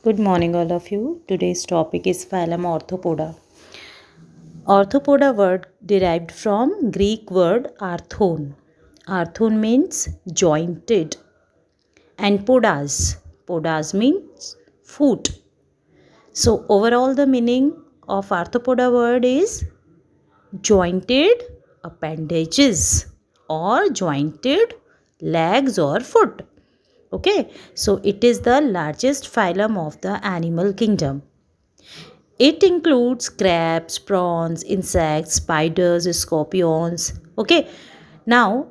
Good morning, all of you. Today's topic is phylum Arthropoda. Arthropoda word derived from Greek word arthon. Arthon means jointed, and podas means foot. So overall, the meaning of arthropoda word is jointed appendages or jointed legs or foot. Okay, so it is the largest phylum of the animal kingdom. It includes crabs, prawns, insects, spiders, scorpions. Okay, now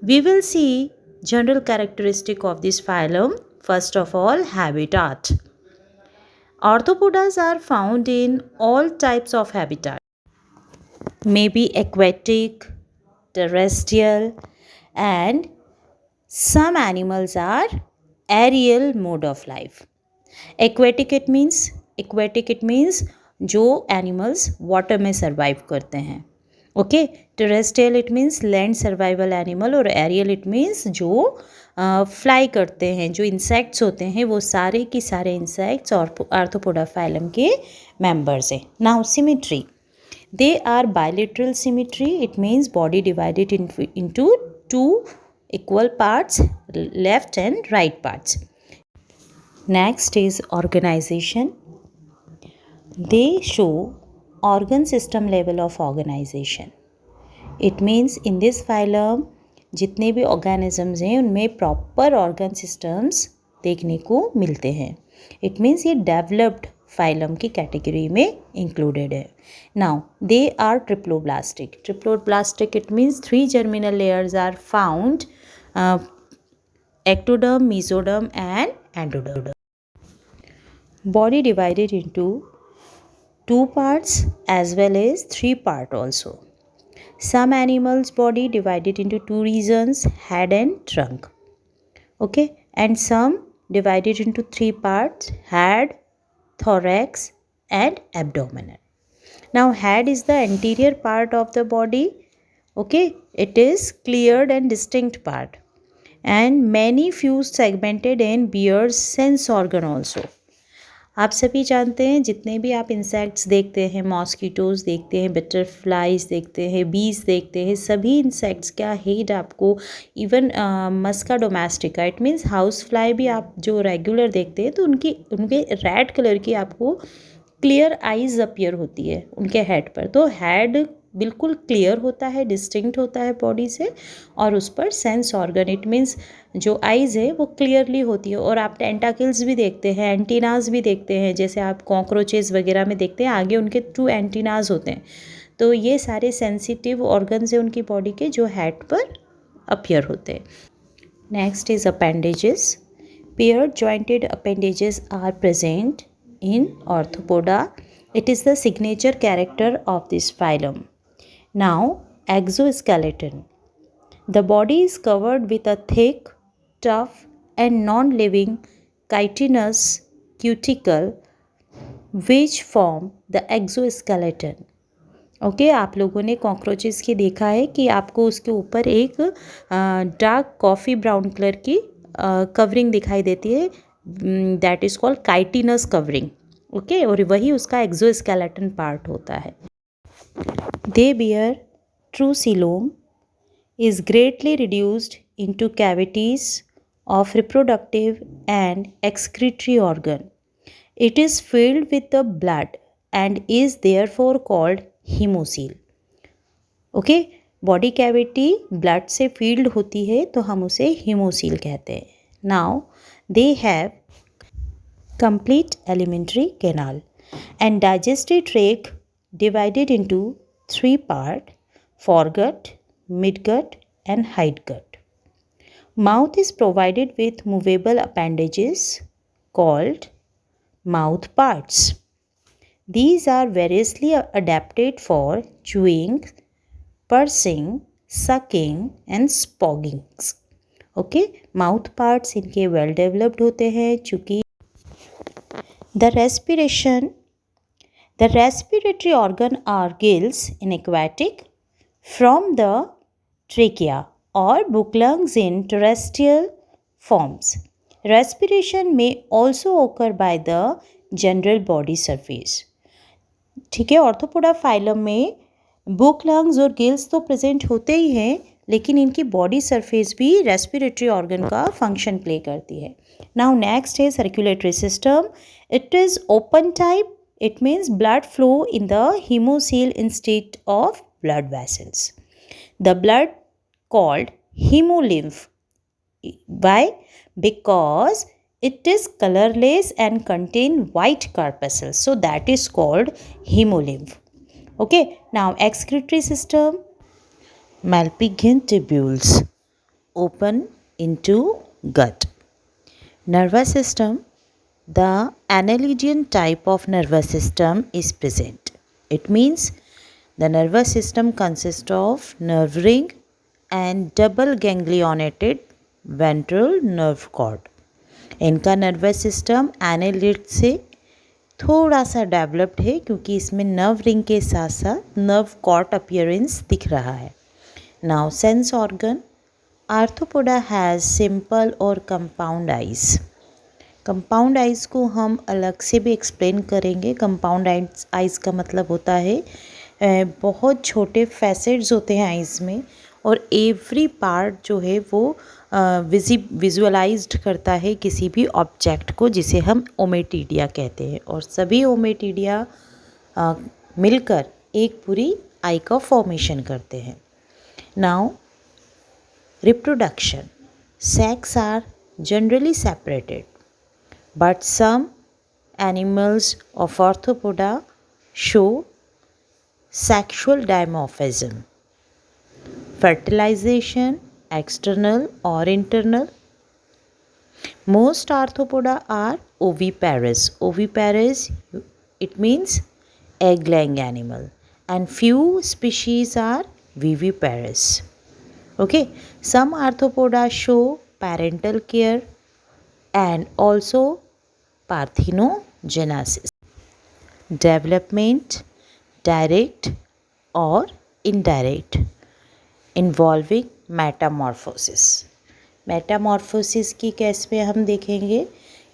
we will see general characteristic of this phylum. First of all, habitat. Arthropodas are found in all types of habitat, maybe aquatic, terrestrial, and some animals are aerial mode of life. Aquatic it means जो animals water में survive करते हैं. Okay, terrestrial it means land survival animal, और aerial it means जो fly करते हैं, जो insects होते हैं, वो सारे की सारे इंसेक्ट्स और आर्थ्रोपोडा फाइलम के मेंबर्स हैं. Now symmetry, they are bilateral symmetry. It means body divided into two equal parts, left and right parts. Next is organization. They show organ system level of organization. It means in this phylum जितने भी organisms हैं उनमें proper organ systems देखने को मिलते हैं. It means ये developed phylum की कैटेगरी में इंक्लूडेड है. Now they are triploblastic. Triploblastic it means 3 germinal layers are found, ectoderm, mesoderm and endoderm. Body divided into 2 parts as well as 3 parts also. Some animals body divided into 2 regions, head and trunk. Okay, and some divided into 3 parts, head, thorax and abdomen. Now head is the anterior part of the body. Okay, it is cleared and distinct part, and many few segmented and bears sense organ also. आप सभी जानते हैं, जितने भी आप insects देखते हैं, mosquitoes देखते हैं, बटरफ्लाइज देखते हैं, बीज देखते हैं, सभी इंसेक्ट्स का हेड आपको, even Musca domestica it means housefly भी आप जो रेगुलर देखते हैं तो उनके रेड कलर की आपको क्लियर आइज़ अपीयर होती है उनके हेड पर. तो हेड बिल्कुल क्लियर होता है, डिस्टिंक्ट होता है बॉडी से, और उस पर सेंस ऑर्गन इट मीन्स जो आइज़ है वो क्लियरली होती है. और आप टेंटाकल्स भी देखते हैं, एंटीनाज भी देखते हैं, जैसे आप कॉकरोचेस वगैरह में देखते हैं, आगे उनके 2 एंटीनाज होते हैं. तो ये सारे सेंसिटिव ऑर्गन्स हैं उनकी बॉडी के जो हेड पर अपीयर होते हैं. Next is appendages. Paired jointed appendages are present in Arthropoda. It is the signature character of this phylum. Now, exoskeleton. The body is covered with a thick, tough and non-living chitinous cuticle which form the exoskeleton. Okay, आप लोगों ने cockroaches की देखा है कि आपको उसके ऊपर एक डार्क कॉफ़ी ब्राउन कलर की कवरिंग दिखाई देती है, that is called chitinous covering. Okay, और वही उसका एक्सोस्केलेटन पार्ट होता है. दे beer true coelom is greatly reduced into cavities of reproductive and excretory organ. It is filled with the blood and is therefore called hemocoel. Okay, body cavity blood से field होती है तो हम उसे haemocoel कहते हैं. Now they have complete alimentary canal and digestive tract divided into 3 parts: foregut, midgut and hindgut. Mouth is provided with movable appendages called mouth parts. These are variously adapted for chewing, pursing, sucking and spogging. Okay, mouth parts इनके well developed होते हैं. चूँकि The respiratory organ are gills in aquatic, from the trachea, or book lungs in terrestrial forms. Respiration में also ओकर by the general body surface. ठीक है, arthropoda phylum में book, lungs और गिल्स तो प्रेजेंट होते ही हैं, लेकिन इनकी बॉडी सरफेस भी रेस्पिरेटरी ऑर्गन का फंक्शन प्ले करती है। नाउ नेक्स्ट है circulatory system. It is open type. It means blood flow in the hemocoel instead of blood vessels. The blood called hemolymph. Why? Because it is colorless and contain white corpuscles. So that is called hemolymph. Okay. Now excretory system. Malpighian tubules open into gut. Nervous system. The annelidian type of nervous system is present. It means the nervous system consists of nerve ring and double ganglionated ventral nerve cord. इनका nervous system annelid से थोड़ा सा developed है, क्योंकि इसमें nerve ring के साथ साथ नर्व कॉर्ड अपीयरेंस दिख रहा है। Now sense organ. Arthropoda has simple और कंपाउंड आइज। कंपाउंड आइज़ को हम अलग से भी एक्सप्लेन करेंगे। कंपाउंड आइज़ का मतलब होता है बहुत छोटे फैसेट्स होते हैं आइज़ में, और एवरी पार्ट जो है वो विजुअलाइज्ड करता है किसी भी ऑब्जेक्ट को, जिसे हम ओमेटिडिया कहते हैं, और सभी ओमेटिडिया मिलकर एक पूरी आई का फॉर्मेशन करते हैं। Now reproduction. Sex are generally separated, but some animals of Arthropoda show sexual dimorphism. Fertilization, external or internal. Most Arthropoda are oviparous. Oviparous, it means egg-laying animal, and few species are viviparous. Okay, some Arthropoda show parental care and also parthenogenesis. Development, direct or indirect, involving metamorphosis. Metamorphosis की case में हम देखेंगे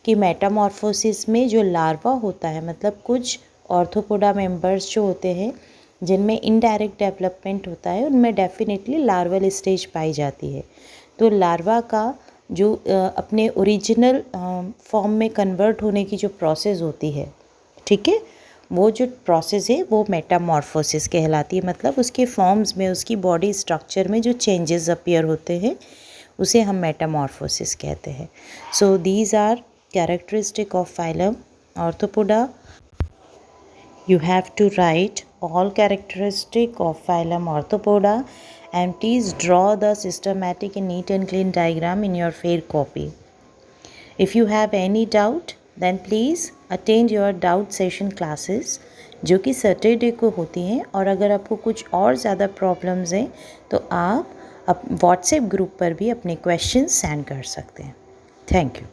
कि Metamorphosis में जो larva होता है, मतलब कुछ ऑर्थोपोडा मेंबर्स जो होते हैं जिनमें इनडायरेक्ट डेवलपमेंट होता है, उनमें डेफिनेटली लार्वल स्टेज पाई जाती है। तो लार्वा का जो अपने ओरिजिनल फॉर्म में कन्वर्ट होने की जो प्रोसेस होती है, ठीक है, वो जो प्रोसेस है वो मेटामॉर्फोसिस कहलाती है। मतलब उसके फॉर्म्स में, उसकी बॉडी स्ट्रक्चर में जो चेंजेस अपीयर होते हैं उसे हम मेटामॉर्फोसिस कहते हैं। So these are characteristic of phylum Arthropoda. You have to write all characteristic of phylum Arthropoda and please draw the systematic and neat and clean diagram in your fair copy. If you have any doubt, then please attend your doubt session classes जो कि Saturday को होती हैं, और अगर आपको कुछ और ज़्यादा प्रॉब्लम्स हैं तो आप व्हाट्सएप ग्रुप पर भी अपने क्वेश्चन सेंड कर सकते हैं। Thank you.